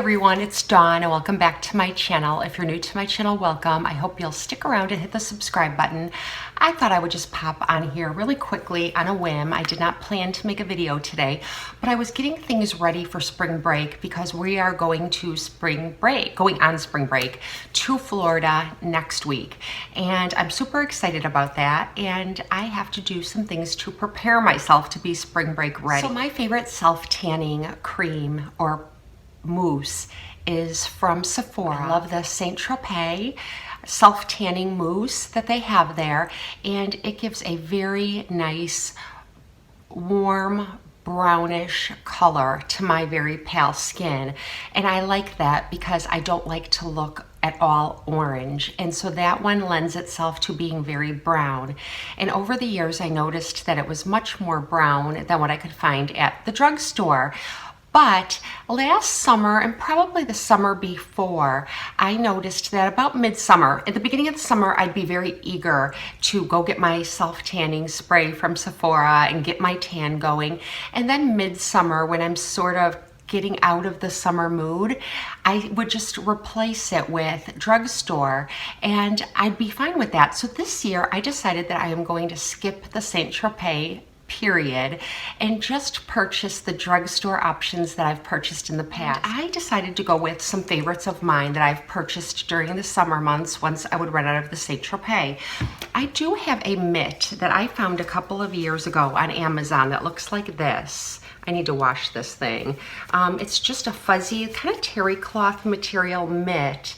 everyone, it's Dawn and welcome back to my channel. If you're new to my channel, welcome. I hope you'll stick around and hit the subscribe button. I thought I would just pop on here really quickly on a whim. I did not plan to make a video today, but I was getting things ready for spring break because we are going on spring break to Florida next week. And I'm super excited about that. And I have to do some things to prepare myself to be spring break ready. So my favorite self-tanning cream or mousse is from Sephora. I love the Tropez self-tanning mousse that they have there, and it gives a very nice warm brownish color to my very pale skin, and I like that because I don't like to look at all orange, and so that one lends itself to being very brown. And over the years I noticed that it was much more brown than what I could find at the drugstore. But last summer, and probably the summer before, I noticed that about midsummer, at the beginning of the summer, I'd be very eager to go get my self-tanning spray from Sephora and get my tan going. And then midsummer, when I'm sort of getting out of the summer mood, I would just replace it with drugstore, and I'd be fine with that. So this year, I decided that I am going to skip the Tropez period and just purchase the drugstore options that I've purchased in the past. And I decided to go with some favorites of mine that I've purchased during the summer months once I would run out of the Tropez. I do have a mitt that I found a couple of years ago on Amazon that looks like this. I need to wash this thing. It's just a fuzzy kind of terry cloth material mitt.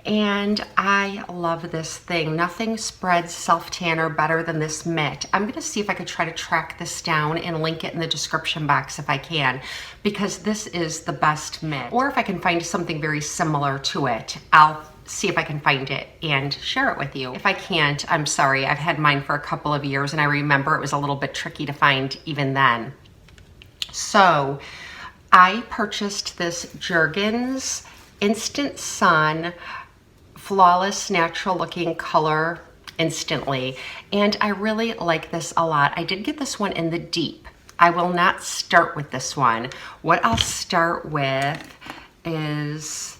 And I love this thing. Nothing spreads self-tanner better than this mitt. I'm gonna see if I could try to track this down and link it in the description box if I can, because this is the best mitt. Or if I can find something very similar to it, I'll see if I can find it and share it with you. If I can't, I'm sorry. I've had mine for a couple of years and I remember it was a little bit tricky to find even then. So I purchased this Jergens Instant Sun Flawless Natural Looking Color instantly, and I really like this a lot. I did get this one in the deep. I will not start with this one. What I'll start with is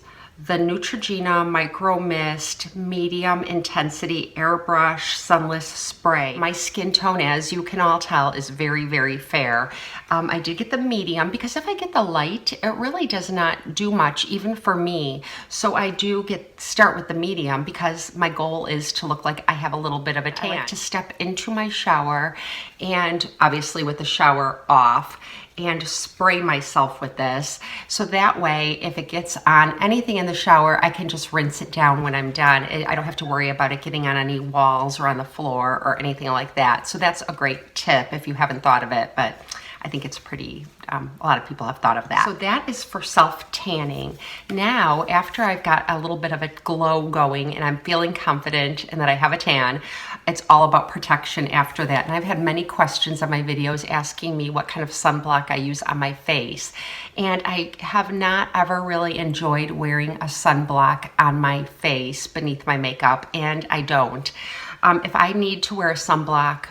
the Neutrogena Micro Mist Medium Intensity Airbrush Sunless Spray. My skin tone, as you can all tell, is very, very fair. I did get the medium because if I get the light, it really does not do much, even for me. So I do start with the medium because my goal is to look like I have a little bit of a tan. I like to step into my shower, and obviously with the shower off, and spray myself with this. So that way, if it gets on anything in the shower, I can just rinse it down when I'm done. I don't have to worry about it getting on any walls or on the floor or anything like that. So that's a great tip if you haven't thought of it, but I think it's pretty, a lot of people have thought of that. So that is for self-tanning. Now, after I've got a little bit of a glow going and I'm feeling confident and that I have a tan, it's all about protection after that. And I've had many questions on my videos asking me what kind of sunblock I use on my face. And I have not ever really enjoyed wearing a sunblock on my face beneath my makeup, and I don't. If I need to wear a sunblock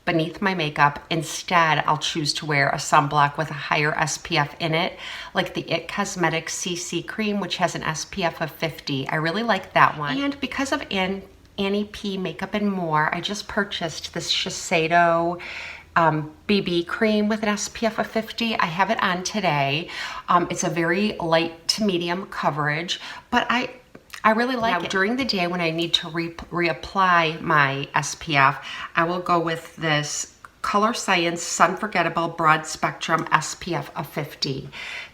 beneath my makeup, instead I'll choose to wear a sunblock with a higher SPF in it, like the IT Cosmetics CC cream, which has an SPF of 50. I really like that one. And because of Annie P Makeup and More, I just purchased this Shiseido BB cream with an SPF of 50. I have it on today. It's a very light to medium coverage, but I really like it. During the day when I need to reapply my SPF, I will go with this Color Science Sunforgettable Broad Spectrum SPF of 50.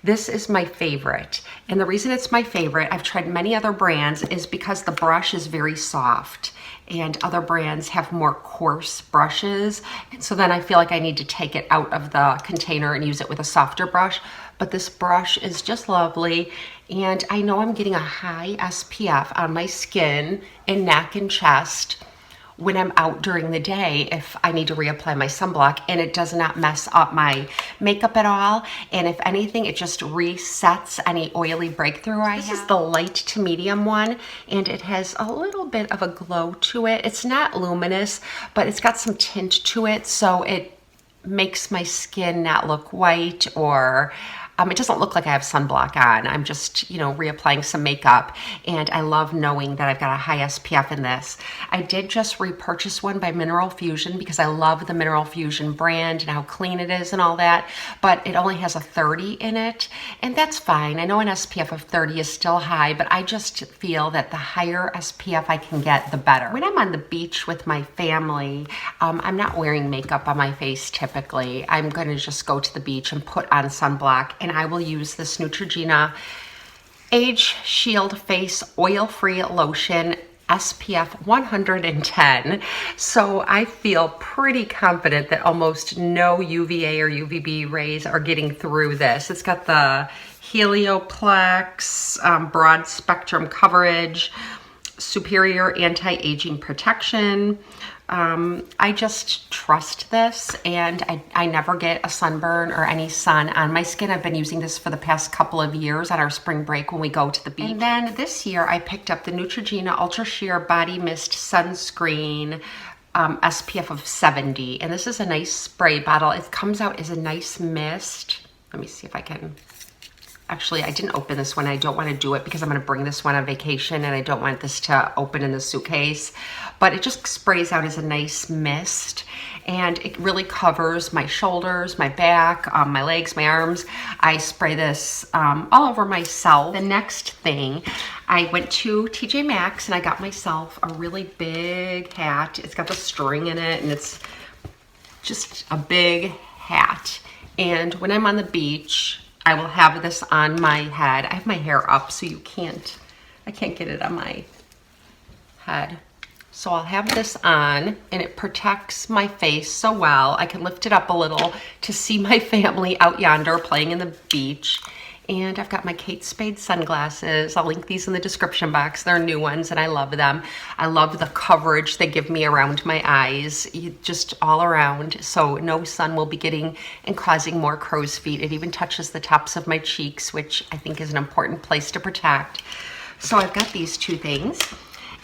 This is my favorite. And the reason it's my favorite, I've tried many other brands, is because the brush is very soft and other brands have more coarse brushes. And so then I feel like I need to take it out of the container and use it with a softer brush. But this brush is just lovely. And I know I'm getting a high SPF on my skin and neck and chest when I'm out during the day if I need to reapply my sunblock, and it does not mess up my makeup at all. And if anything, it just resets any oily breakthrough I have. This is the light to medium one, and it has a little bit of a glow to it. It's not luminous, but it's got some tint to it, so it makes my skin not look white or it doesn't look like I have sunblock on. I'm just, you know, reapplying some makeup, and I love knowing that I've got a high SPF in this. I did just repurchase one by Mineral Fusion because I love the Mineral Fusion brand and how clean it is and all that, but it only has a 30 in it, and that's fine. I know an SPF of 30 is still high, but I just feel that the higher SPF I can get, the better. When I'm on the beach with my family, I'm not wearing makeup on my face typically. I'm going to just go to the beach and put on sunblock, and I will use this Neutrogena Age Shield Face Oil-Free Lotion SPF 110. So I feel pretty confident that almost no UVA or UVB rays are getting through this. It's got the Helioplex broad spectrum coverage, superior anti-aging protection. I just trust this, and I never get a sunburn or any sun on my skin. I've been using this for the past couple of years on our spring break when we go to the beach. And then this year I picked up the Neutrogena Ultra Sheer Body Mist Sunscreen SPF of 70, and this is a nice spray bottle. It comes out as a nice mist. Let me see if I can... Actually, I didn't open this one. I don't want to do it because I'm going to bring this one on vacation, and I don't want this to open in the suitcase. But it just sprays out as a nice mist, and it really covers my shoulders, my back, my legs, my arms. I spray this all over myself. The next thing, I went to TJ Maxx and I got myself a really big hat. It's got the string in it, and it's just a big hat. And when I'm on the beach, I will have this on my head. I have my hair up, so I can't get it on my head. So I'll have this on, and it protects my face so well. I can lift it up a little to see my family out yonder playing in the beach. And I've got my Kate Spade sunglasses. I'll link these in the description box. They're new ones, and I love them. I love the coverage they give me around my eyes, just all around. So no sun will be getting and causing more crow's feet. It even touches the tops of my cheeks, which I think is an important place to protect. So I've got these two things.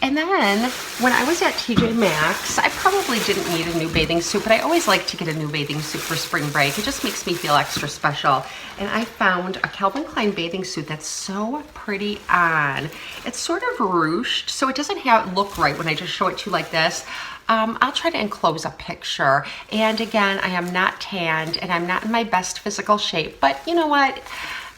And then when I was at TJ Maxx, I probably didn't need a new bathing suit, but I always like to get a new bathing suit for spring break. It just makes me feel extra special. And I found a Calvin Klein bathing suit that's so pretty on. It's sort of ruched, so it doesn't look right when I just show it to you like this. I'll try to enclose a picture. And again, I am not tanned, and I'm not in my best physical shape, but you know what?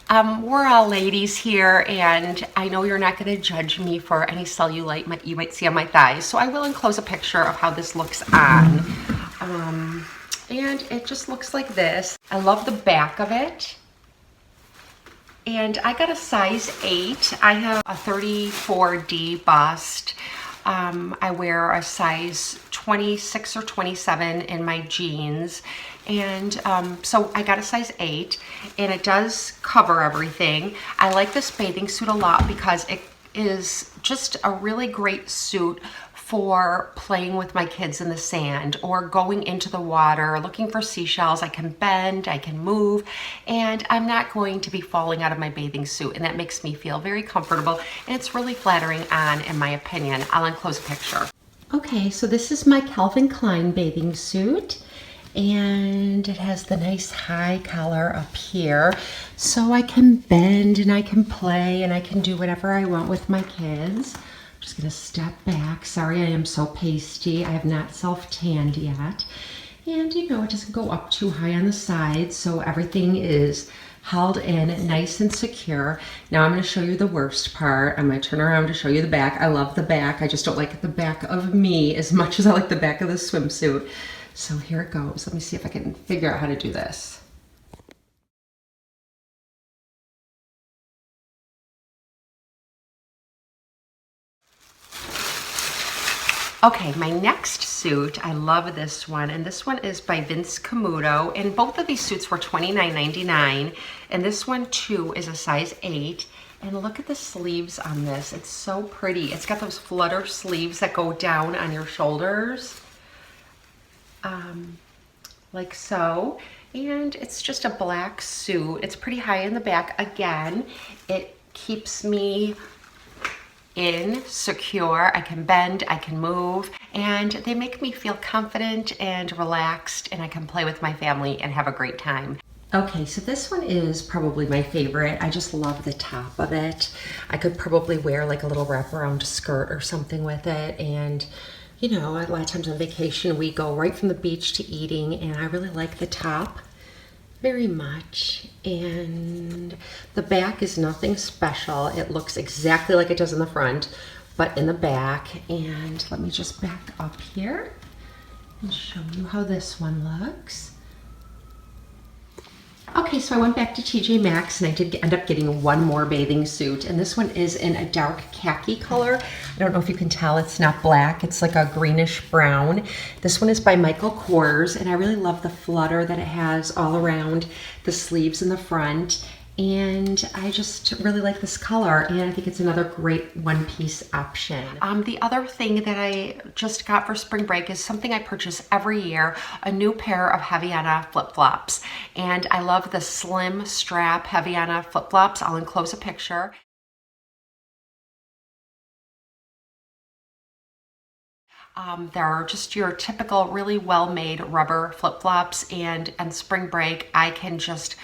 We're all ladies here, and I know you're not going to judge me for any cellulite you might see on my thighs, so I will enclose a picture of how this looks on. And it just looks like this. I love the back of it. And I got a size 8. I have a 34D bust. I wear a size 26 or 27 in my jeans, and so I got a size 8, and it does cover everything. I like this bathing suit a lot because it is just a really great suit for playing with my kids in the sand or going into the water, looking for seashells. I can bend, I can move, and I'm not going to be falling out of my bathing suit, and that makes me feel very comfortable, and it's really flattering on, in my opinion. I'll enclose a picture. Okay, so this is my Calvin Klein bathing suit, and it has the nice high collar up here, so I can bend and I can play and I can do whatever I want with my kids. I'm just gonna step back. Sorry, I am so pasty. I have not self-tanned yet. And you know, it doesn't go up too high on the sides, so everything is held in nice and secure. Now I'm going to show you the worst part. I'm going to turn around to show you the back. I love the back. I just don't like the back of me as much as I like the back of the swimsuit. So here it goes. Let me see if I can figure out how to do this. Okay, my next suit, I love this one, and this one is by Vince Camuto, and both of these suits were $29.99, and this one too is a size 8, and look at the sleeves on this. It's so pretty. It's got those flutter sleeves that go down on your shoulders, like so, and it's just a black suit. It's pretty high in the back. Again, it keeps me secure. I can bend, I can move, and they make me feel confident and relaxed, and I can play with my family and have a great time. Okay, so this one is probably my favorite. I just love the top of it. I could probably wear like a little wraparound skirt or something with it. And, you know, a lot of times on vacation, we go right from the beach to eating, and I really like the top very much. And the back is nothing special. It looks exactly like it does in the front, but in the back. And let me just back up here and show you how this one looks. Okay, so I went back to TJ Maxx and I did end up getting one more bathing suit, and this one is in a dark khaki color. I don't know if you can tell, it's not black, it's like a greenish brown. This one is by Michael Kors, and I really love the flutter that it has all around the sleeves in the front. And I just really like this color, and I think it's another great one-piece option. The other thing that I just got for spring break is something I purchase every year, a new pair of Heaviana flip-flops. And I love the slim strap Heaviana flip-flops. I'll enclose a picture. They're just your typical really well-made rubber flip-flops, and on spring break I can just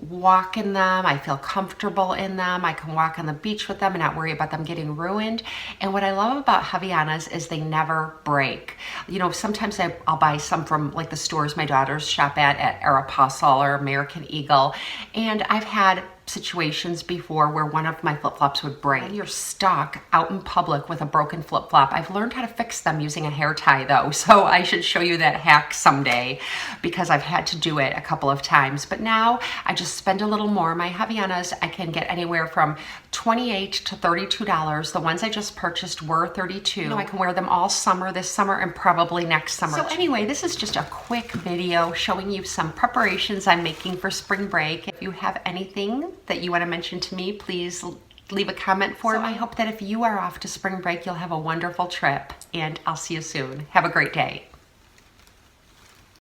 walk in them. I feel comfortable in them. I can walk on the beach with them and not worry about them getting ruined. And what I love about Heavianas is they never break. You know, sometimes I'll buy some from like the stores my daughters shop at Aeropostale or American Eagle, and I've had situations before where one of my flip-flops would break. When you're stuck out in public with a broken flip-flop, I've learned how to fix them using a hair tie though, so I should show you that hack someday because I've had to do it a couple of times. But now I just spend a little more. My Heavianas I can get anywhere from $28 to $32. The ones I just purchased were $32. You know, I can wear them all summer, this summer, and probably next summer. So anyway, this is just a quick video showing you some preparations I'm making for spring break. If you have anything that you want to mention to me, please leave a comment for me. I hope that if you are off to spring break, you'll have a wonderful trip, and I'll see you soon. Have a great day.